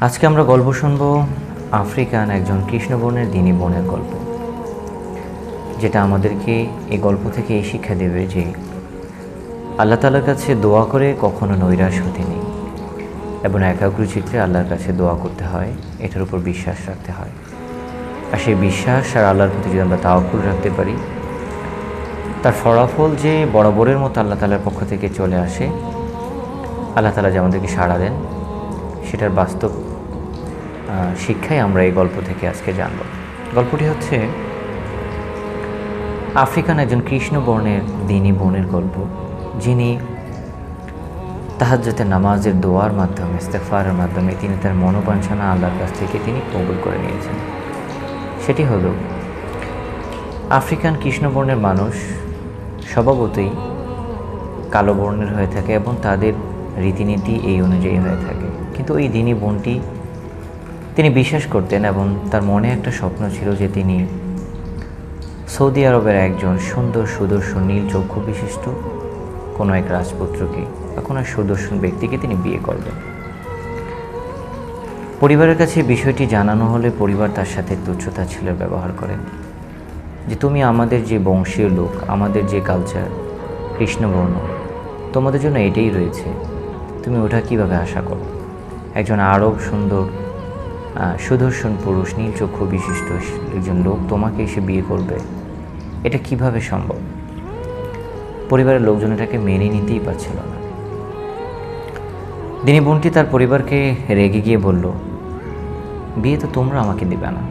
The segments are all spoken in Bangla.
আজকে আমরা গল্প শুনব আফ্রিকান একজন কৃষ্ণবর্ণের দিনী বোনের গল্প, যেটা আমাদেরকে এই গল্প থেকে এই শিক্ষা দেবে যে আল্লাহ তাআলার কাছে দোয়া করে কখনো নৈরাশ হতে নেই এবং একাগ্রচিত্তে আল্লাহর কাছে দোয়া করতে হয়, এটার উপর বিশ্বাস রাখতে হয়। আর সেই বিশ্বাস আর আল্লাহর প্রতি যদি আমরা তাওয়াক্কুল রাখতে পারি, তার ফলাফল যে বরাবরের মতো আল্লাহ তাআলার পক্ষ থেকে চলে আসে, আল্লাহ তাআলা যে আমাদেরকে সাড়া দেন, সেটার বাস্তব শিক্ষাই আমরা এই গল্প থেকে আজকে জানব। গল্পটি হচ্ছে আফ্রিকান একজন কৃষ্ণবর্ণের দিনী বোনের গল্প, যিনি তাহাজ্জুদের নামাজের দোয়ার মাধ্যমে, ইস্তেগফারের মাধ্যমে তিনি তার মনোবাঞ্ছনা আল্লাহর কাছ থেকে তিনি কবুল করে নিয়েছেন। সেটি হলো, আফ্রিকান কৃষ্ণবর্ণের মানুষ স্বভাবতই কালো বর্ণের হয়ে থাকে এবং তাদের রীতিনীতি এই অনুযায়ী হয়ে থাকে। কিন্তু ওই দিনী বোনটি তিনি বিশ্বাস করতেন এবং তার মনে একটা স্বপ্ন ছিল যে তিনি সৌদি আরবের একজন সুন্দর সুদর্শন নীল চক্ষু বিশিষ্ট কোনো এক রাজপুত্রকে বা কোনো এক সুদর্শন ব্যক্তিকে তিনি বিয়ে করবেন। পরিবারের কাছে বিষয়টি জানানো হলে পরিবার তার সাথে তুচ্ছতাচ্ছিল্যের ব্যবহার করেন, যে তুমি আমাদের যে বংশীয় লোক, আমাদের যে কালচার কৃষ্ণবর্ণ, তোমাদের জন্য এটাই রয়েছে, তুমি ওটা কিভাবে আশা করো? একজন আরব সুন্দর সুদর্শন পুরুষ নীল চক্ষু বিশিষ্ট একজন লোক তোমাকে এসে বিয়ে করবে, এটা কিভাবে সম্ভব? পরিবারের লোকজন এটাকে মেনে নিতেই পারছিল না। দিনী বোনটি তার পরিবারকে রেগে গিয়ে বলল, বিয়ে তো তোমরা আমাকে দিবে না,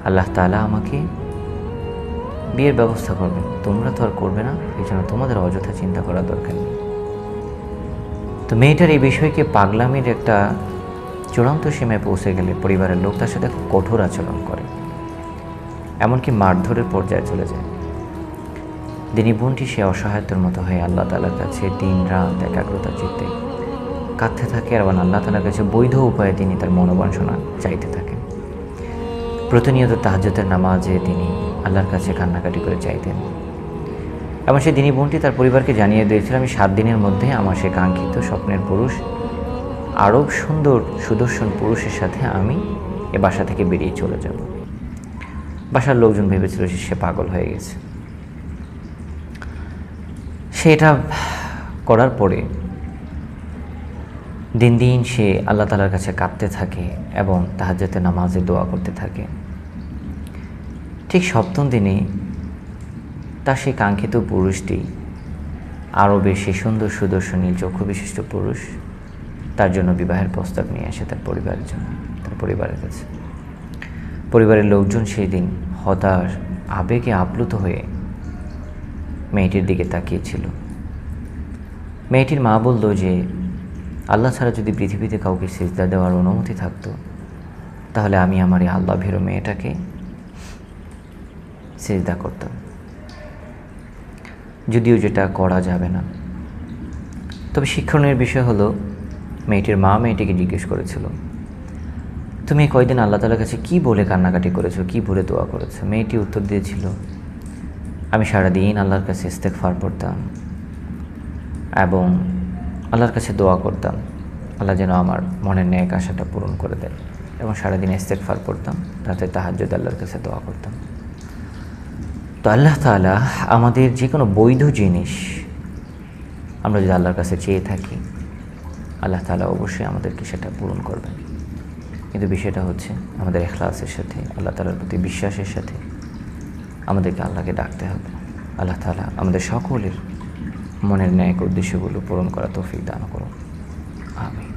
আল্লাহ তাআলা আমাকে বিয়ের ব্যবস্থা করবেন, তোমরা তো আর করবে না, এই জন্য তোমাদের অযথা চিন্তা করার দরকার নেই। তো মেয়েটার এই বিষয়কে পাগলামির একটা চূড়ান্ত সীমায় পৌঁছে গেলে পরিবারের লোক তার সাথে খুব কঠোর আচরণ করে, এমনকি মারধরের পর্যায়ে চলে যায়। দিনী বোনটি সে অসহায়তার মতো হয়ে আল্লাহ তাআলার কাছে দিন রাত একাগ্রতা চিত্তে কাঁদতে থাকে এবং আল্লাহ তাআলার কাছে বৈধ উপায়ে তিনি তার মনোবাঞ্ছনা চাইতে থাকেন। প্রতিনিয়ত তাহাজ্জুদের নামাজে তিনি আল্লাহর কাছে কান্নাকাটি করে চাইতেন এবং সেই দিনী বোনটি তার পরিবারকে জানিয়ে দিয়েছিল, আমি 7 দিনের মধ্যে আমার সে কাঙ্ক্ষিত স্বপ্নের পুরুষ আরব সুন্দর সুদর্শন পুরুষের সাথে আমি এ বাসা থেকে বেরিয়ে চলে যাব। বাসার লোকজন ভেবেছিল যে সে পাগল হয়ে গেছে। সে এটা করার পরে দিন দিন সে আল্লাহ তাআলার কাছে কাঁদতে থাকে এবং তাহাজ্জুদের নামাজে দোয়া করতে থাকে। ঠিক 7ম দিনে তার সেই কাঙ্ক্ষিত পুরুষটি, আরবের সেই সুন্দর সুদর্শন নীল চক্ষু বিশিষ্ট পুরুষ, তার জন্য বিবাহের প্রস্তাব নিয়ে আসে তার পরিবারের জন্য, তার পরিবারের কাছে। পরিবারের লোকজন সেই দিন হতাশ আবেগে আপ্লুত হয়ে মেয়েটির দিকে তাকিয়েছিল। মেয়েটির মা বলল যে আল্লাহ ছাড়া যদি পৃথিবীতে কাউকে সিজদা দেওয়ার অনুমতি থাকতো, তাহলে আমি আমার এই আল্লাহ ভীরু মেয়েটাকে সিজদা করতাম, যদিও যেটা করা যাবে না। তবে শিক্ষণীয় বিষয় হলো, মেয়েটির মা মেয়েটিকে জিজ্ঞেস করেছিল, তুমি কয়দিন আল্লাহ তাআলার কাছে কী বলে কান্নাকাটি করেছো, কী বলে দোয়া করেছো? মেয়েটি উত্তর দিয়েছিল, আমি সারাদিন আল্লাহর কাছে ইস্তেগফার পড়তাম এবং আল্লাহর কাছে দোয়া করতাম, আল্লাহ যেন আমার মনের ন্যাক আশাটা পূরণ করে দেয়, এবং সারাদিন ইস্তেগফার পড়তাম, রাতে তাহাজ্জুদ আল্লাহর কাছে দোয়া করতাম। তো আল্লাহ তাআলা আমাদের যে কোনো বৈধ জিনিস আমরা যদি আল্লাহর কাছে চেয়ে থাকি, আল্লাহ তাআলা অবশ্যই আমাদেরকে সেটা পূরণ করবেন। কিন্তু বিষয়টা হচ্ছে আমাদের ইখলাসের সাথে, আল্লাহ তাআলার প্রতি বিশ্বাসের সাথে আমাদেরকে আল্লাহকে ডাকতে হবে। আল্লাহ তাআলা আমাদের সকলের মনের ন্যায় উদ্দেশ্যগুলো পূরণ করা তৌফিক দান করুন। আমিন।